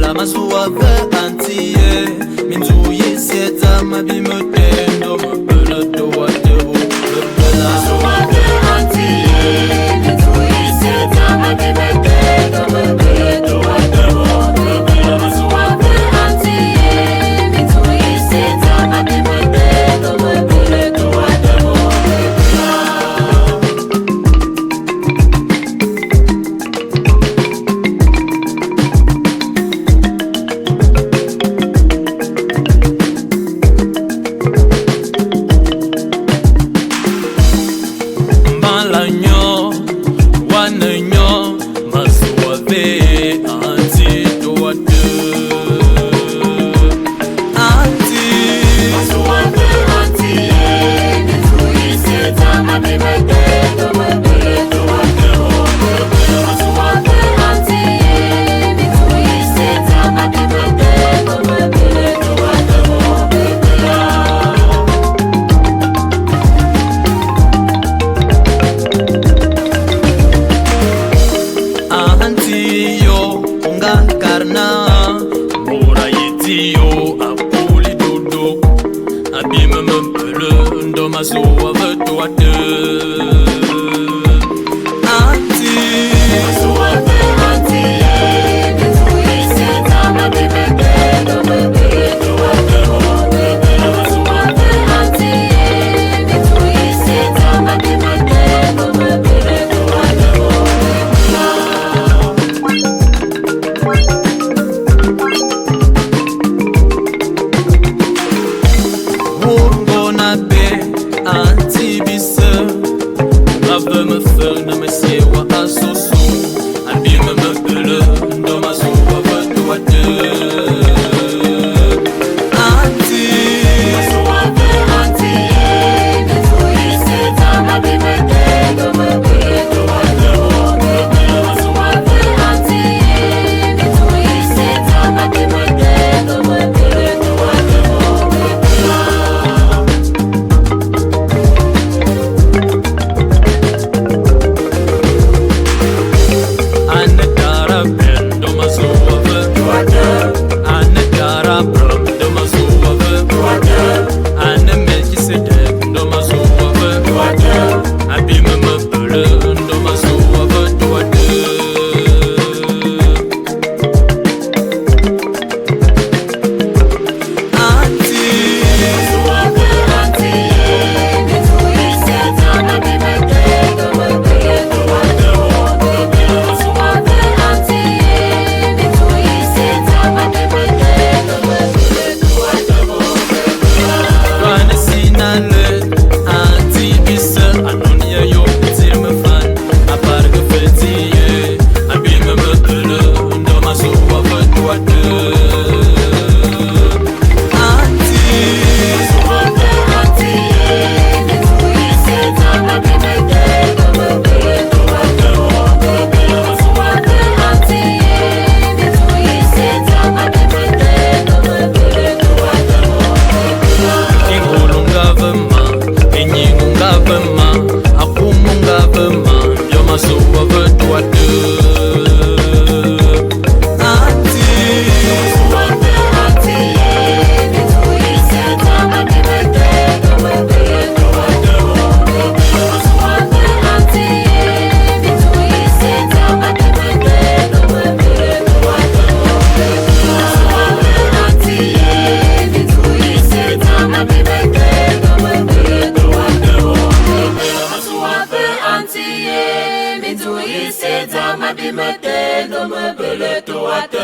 la masuave antiye minzuyi sieta mabimotendo mabela doa debo mabela masuave antiye minzuyi sieta mabimotendo mabela doa debo mabela masuave antiye minzuyi sieta mabimotendo mabela doa debo Malanyo, wananyo, masuave, anti doate, anti masuave, anti, minzuyi sieta mabimotendo mabela doate, masuave, anti, minzuyi sieta mabimotendo mabela doate, Antiyo, unga karna, mora yetiyo, apuli dodo, abime mempele, ndo maso aveto ate. Anti, maso ave anti, minzuyi sieta mabimotendo mabela doate, maso ave anti, minzuyi sieta mabimotendo mabela doate. Wongona be anti bise lave me fe na me se wa asoso abi me bele ndo maso wa veto ate anti maso wa be anti minzuyi sieta mabimotendo mabela doate maso wa be anti minzuyi sieta mabimotendo mabela doate Minzuyi sieta mabimotendo mabela doate.